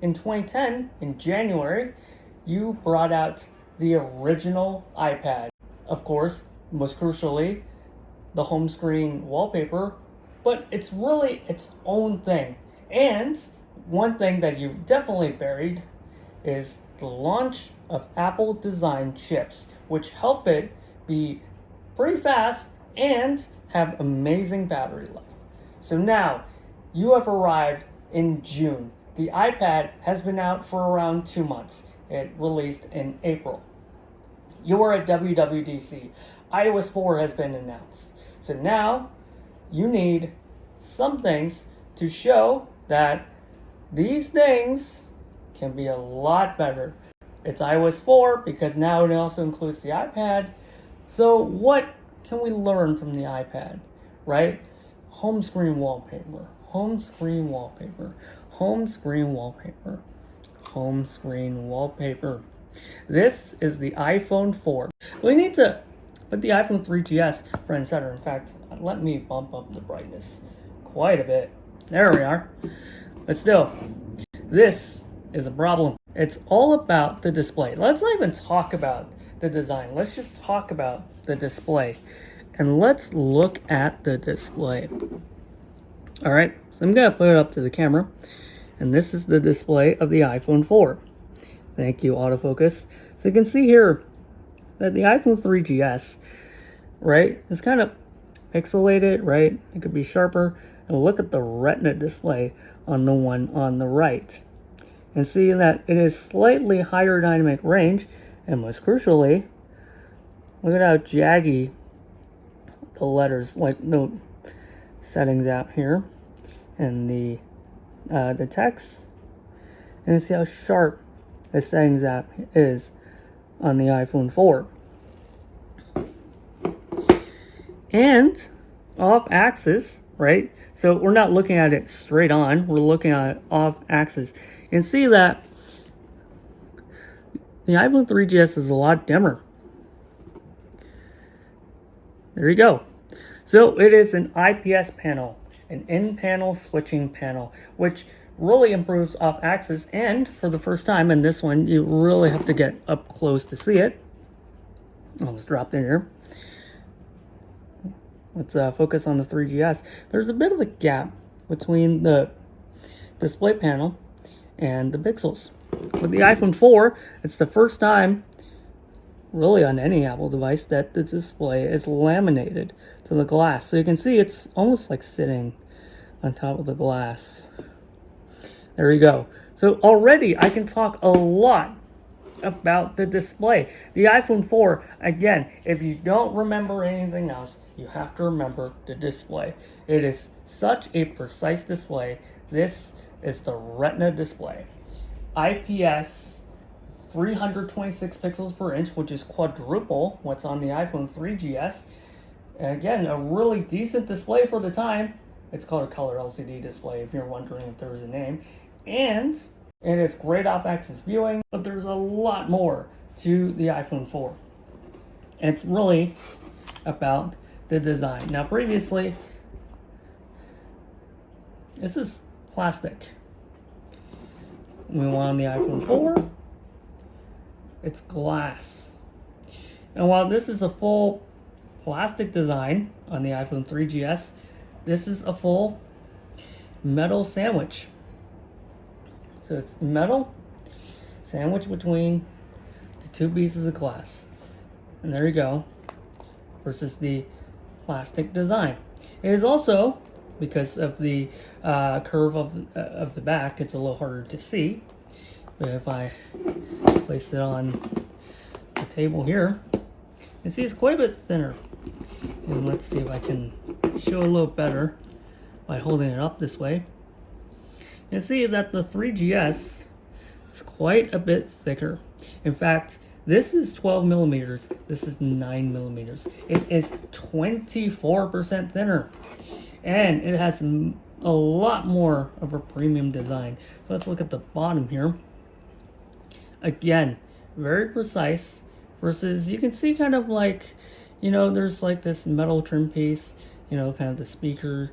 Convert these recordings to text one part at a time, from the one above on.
In 2010, in January, you brought out the original iPad. Of course, most crucially, the home screen wallpaper, but it's really its own thing. And one thing that you've definitely buried is the launch of Apple design chips, which help it be pretty fast and have amazing battery life. So now you have arrived in June. The iPad has been out for around 2 months. It released in April. You are at WWDC. iOS 4 has been announced. So now you need some things to show that these things can be a lot better. It's iOS 4 because now it also includes the iPad. So what can we learn from the iPad, right? Home screen wallpaper, home screen wallpaper, home screen wallpaper, home screen wallpaper. This is the iPhone 4. We need to put the iPhone 3GS front and center. In fact, let me bump up the brightness quite a bit. There we are. But still, this is a problem. It's all about the display. Let's not even talk about the design. Let's just talk about the display. And let's look at the display. All right, so I'm gonna put it up to the camera. And this is the display of the iPhone 4. Thank you, autofocus. So you can see here that the iPhone 3GS, right, is kind of pixelated, right? It could be sharper. And look at the Retina display on the one on the right. And see that it is slightly higher dynamic range. And most crucially, look at how jaggy the letters, like the settings app here, and the text, and see how sharp the settings app is on the iPhone 4. And off axis, right? So we're not looking at it straight on, we're looking at it off axis. And see that the iPhone 3GS is a lot dimmer. There you go. So it is an IPS panel, an in-panel switching panel, which really improves off axis. And for the first time in this one, you really have to get up close to see it. Almost dropped in here. Let's focus on the 3GS. There's a bit of a gap between the display panel and the pixels. With the iPhone 4, it's the first time really on any Apple device that the display is laminated to the glass. So you can see it's almost like sitting on top of the glass. There you go. So already I can talk a lot about the display. The iPhone 4, again, if you don't remember anything else, you have to remember the display. It is such a precise display. This is the Retina display. IPS 326 pixels per inch, which is quadruple what's on the iPhone 3GS. Again, a really decent display for the time. It's called a color LCD display if you're wondering if there's a name. And it's great off-axis viewing, but there's a lot more to the iPhone 4. It's really about the design. Now previously, this is plastic. We want on the iPhone 4, it's glass. And while this is a full plastic design on the iPhone 3GS, this is a full metal sandwich. So it's metal sandwich between the two pieces of glass. And there you go, versus the plastic design. It is also, because of the curve of the back, it's a little harder to see. But if I place it on the table here, you see it's quite a bit thinner. And let's see if I can show a little better by holding it up this way. You see that the 3GS is quite a bit thicker. In fact, this is 12 millimeters. This is 9 millimeters. It is 24% thinner. And it has a lot more of a premium design. So let's look at the bottom here. Again, very precise versus you can see kind of like, you know, there's like this metal trim piece, you know, kind of the speaker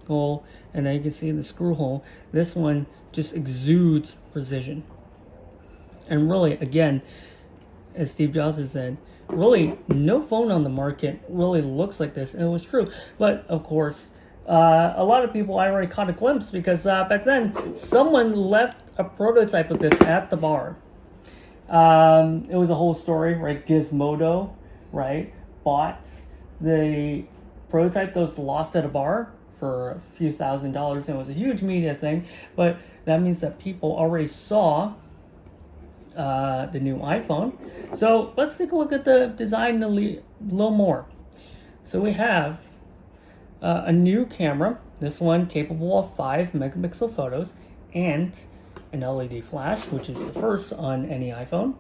hole, and then you can see the screw hole. This one just exudes precision. And really, again, as Steve Jobs has said, really no phone on the market really looks like this, and it was true. But of course, a lot of people I already caught a glimpse because back then someone left a prototype of this at the bar. It was a whole story, right? Gizmodo, right, bought the prototype that was lost at a bar for a few $1,000s, and it was a huge media thing. But that means that people already saw the new iPhone. So let's take a look at the design a little more. So we have a new camera, this one capable of 5 megapixel photos and an LED flash, which is the first on any iPhone.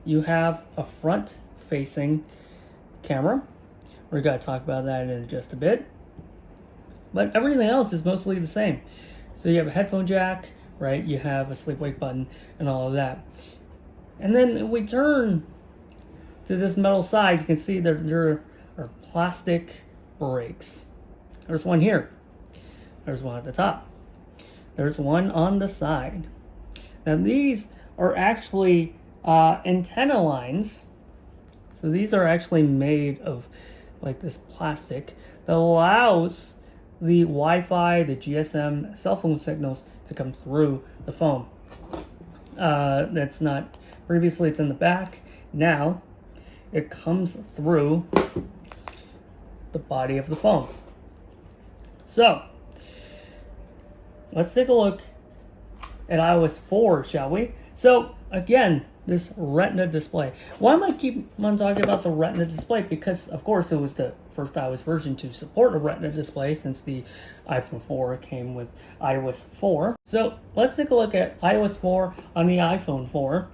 You have a front facing camera. We're going to talk about that in just a bit. But everything else is mostly the same. So you have a headphone jack, right? You have a sleep wake button and all of that. And then if we turn to this metal side, you can see that there are plastic brakes. There's one here. There's one at the top. There's one on the side. Now these are actually antenna lines. So these are actually made of like this plastic that allows the Wi-Fi, the GSM, cell phone signals to come through the phone. That's not, previously it's in the back. Now it comes through the body of the phone. So let's take a look at iOS 4, shall we? So again, this Retina display. Why am I keep on talking about the Retina display? Because of course it was the first iOS version to support a Retina display since the iPhone 4 came with iOS 4. So let's take a look at iOS 4 on the iPhone 4.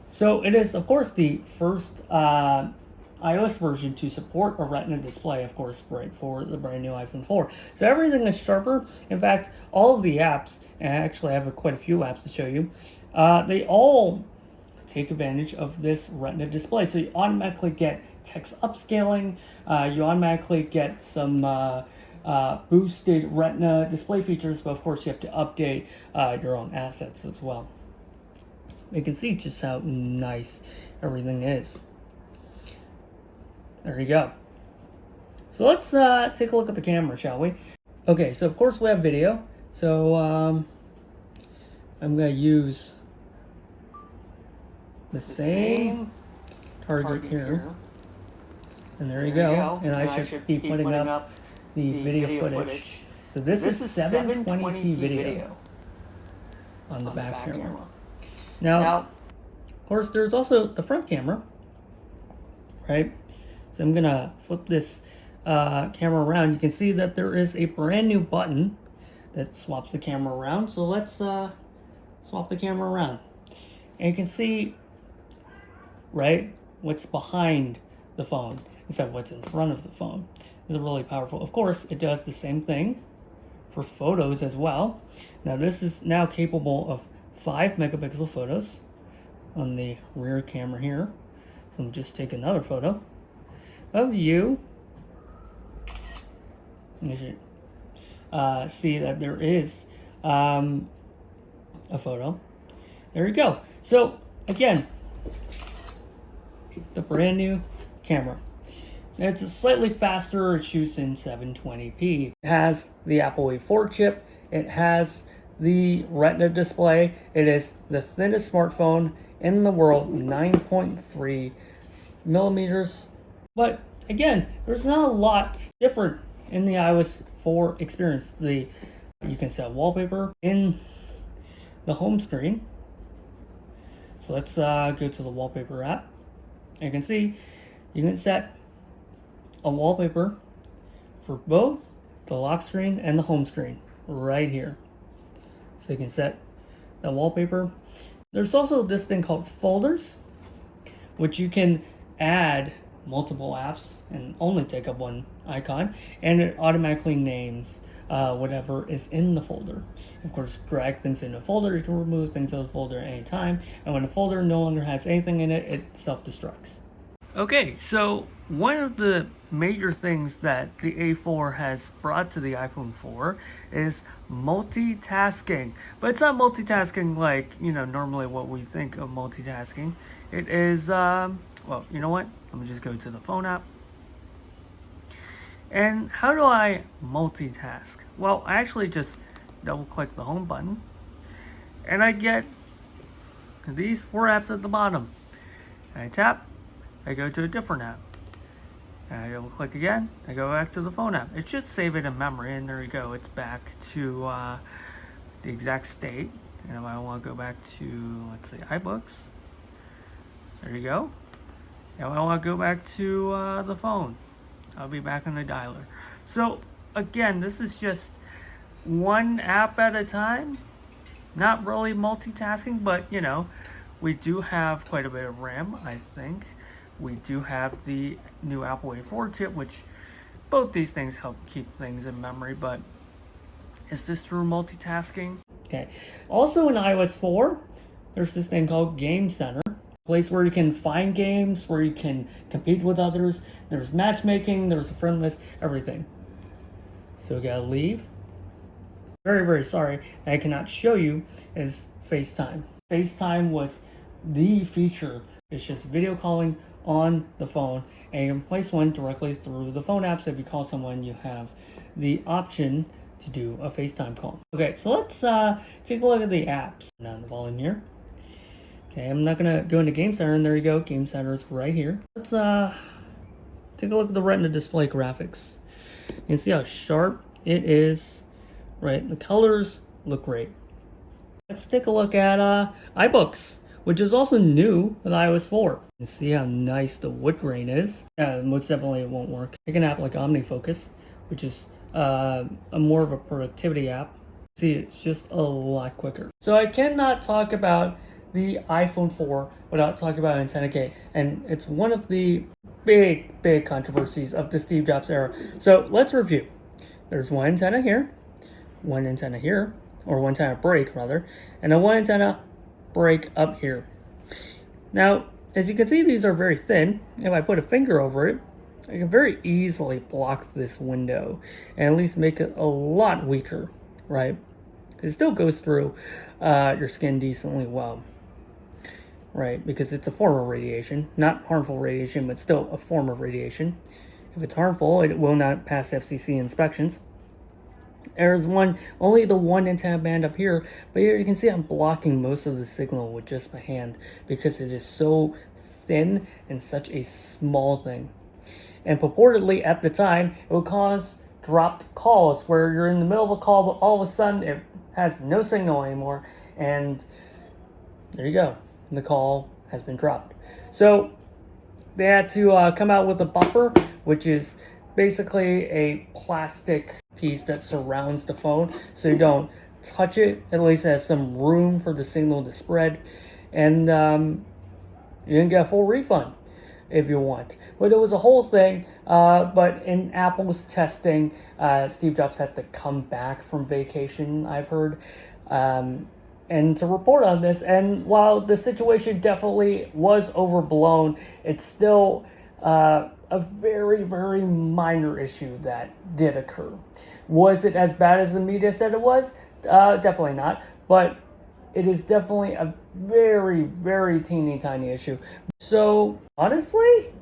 So it is of course the first iOS version to support a Retina display, of course, right, for the brand new iPhone 4. So everything is sharper. In fact, all of the apps, and I actually have quite a few apps to show you, they all take advantage of this Retina display. So you automatically get text upscaling, you automatically get some boosted Retina display features, but of course you have to update your own assets as well. You can see just how nice everything is. There you go. So let's take a look at the camera, shall we? Okay, so of course we have video. So I'm going to use the same target here. And there you go. And I should be putting up the video footage. So this is 720p video on the back camera. Now, of course, there's also the front camera, right? So I'm gonna flip this camera around. You can see that there is a brand new button that swaps the camera around. So let's swap the camera around. And you can see, right, what's behind the phone instead of what's in front of the phone. This is really powerful. Of course, it does the same thing for photos as well. Now this is now capable of 5 megapixel photos on the rear camera here. So I'm just take another photo of you. You should see that there is a photo. There you go. So again, the brand new camera. It's a slightly faster, it shoots in 720p. It has the Apple A4 chip. It has the Retina display. It is the thinnest smartphone in the world, 9.3 millimeters. But again, there's not a lot different in the iOS 4 experience. You can set wallpaper in the home screen. So let's go to the wallpaper app. You can see you can set a wallpaper for both the lock screen and the home screen right here. So you can set the wallpaper. There's also this thing called folders, which you can add multiple apps and only take up one icon, and it automatically names whatever is in the folder. Of course, drag things into a folder. You can remove things out of the folder at any time, and when a folder no longer has anything in it, it self-destructs. Okay, so one of the major things that the A4 has brought to the iPhone 4 is multitasking. But it's not multitasking like, normally what we think of multitasking. It is, well, you know what? Let me just go to the phone app. And how do I multitask? Well, I actually just double click the home button and I get these 4 apps at the bottom. And I tap, I go to a different app. And I double click again, I go back to the phone app. It should save it in memory, and there you go. It's back to the exact state. And if I want to go back to, let's say, iBooks, there you go. And if I want to go back to the phone, I'll be back on the dialer. So again, this is just one app at a time. Not really multitasking, but we do have quite a bit of RAM, I think. We do have the new Apple A4 chip, which both these things help keep things in memory, but is this true multitasking? Okay. Also in iOS 4, there's this thing called Game Center, a place where you can find games, where you can compete with others. There's matchmaking, there's a friend list, everything. So we gotta leave. Very, very sorry that I cannot show you is FaceTime. FaceTime was the feature. It's just video calling on the phone, and you can place one directly through the phone app. So if you call someone, you have the option to do a FaceTime call. Okay, so let's take a look at the apps. Down the volume here. Okay, I'm not gonna go into Game Center, and there you go. Game Center is right here. Let's take a look at the Retina display graphics. You can see how sharp it is. Right, the colors look great. Let's take a look at iBooks, which is also new with iOS 4. And see how nice the wood grain is. Most definitely it won't work. Take an app like OmniFocus, which is a more of a productivity app. See, it's just a lot quicker. So I cannot talk about the iPhone 4 without talking about Antennagate, and it's one of the big controversies of the Steve Jobs era. So let's review. There's one antenna here, one antenna here, or one antenna break rather, and a one antenna break up here. Now, as you can see, these are very thin. If I put a finger over it, I can very easily block this window and at least make it a lot weaker, right? It still goes through your skin decently well, right? Because it's a form of radiation, not harmful radiation, but still a form of radiation. If it's harmful, it will not pass FCC inspections. There's only the one antenna band up here, but here you can see I'm blocking most of the signal with just my hand because it is so thin and such a small thing. And purportedly at the time, it would cause dropped calls where you're in the middle of a call, but all of a sudden it has no signal anymore, and there you go. The call has been dropped. So they had to come out with a bumper, which is basically a plastic piece that surrounds the phone so you don't touch it. At least it has some room for the signal to spread, and you can get a full refund if you want. But it was a whole thing. But in Apple's testing, Steve Jobs had to come back from vacation, I've heard, and to report on this. And while the situation definitely was overblown, it's still a very minor issue that did occur. Was it as bad as the media said it was? Definitely not. But it is definitely a very teeny tiny issue. So honestly,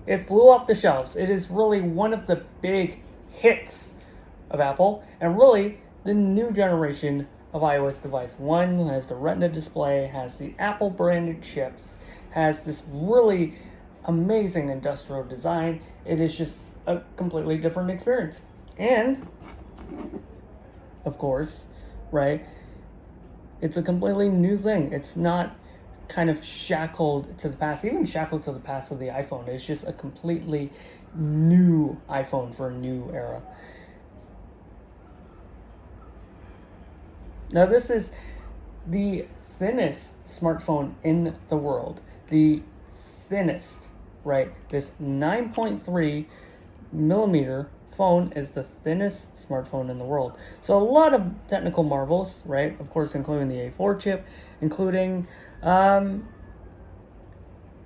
it flew off the shelves. It is really one of the big hits of Apple, and really the new generation of iOS device. One has the Retina display, has the Apple branded chips, has this really amazing industrial design. It is just a completely different experience. And of course, right, it's a completely new thing. It's not kind of shackled to the past, even shackled to the past of the iPhone. It's just a completely new iPhone for a new era. Now, this is the thinnest smartphone in the world. The thinnest, right? This 9.3 millimeter phone is the thinnest smartphone in the world. So a lot of technical marvels, right? Of course, including the A4 chip, including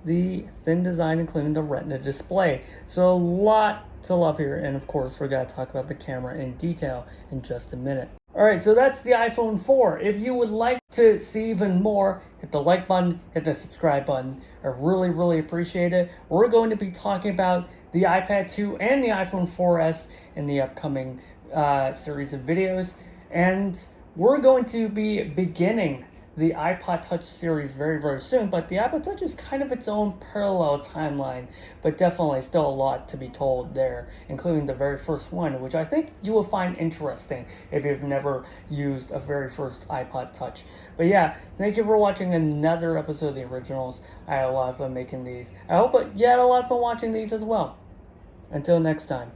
the thin design, including the Retina display. So a lot to love here, and of course we're going to talk about the camera in detail in just a minute. Alright, so that's the iPhone 4. If you would like to see even more, hit the like button, hit the subscribe button. I really appreciate it. We're going to be talking about the iPad 2 and the iPhone 4S in the upcoming series of videos. And we're going to be beginning the iPod Touch series very soon, but the iPod Touch is kind of its own parallel timeline, but definitely still a lot to be told there, including the very first one, which I think you will find interesting if you've never used a very first iPod Touch. But yeah, thank you for watching another episode of The Originals. I had a lot of fun making these. I hope you had a lot of fun watching these as well. Until next time.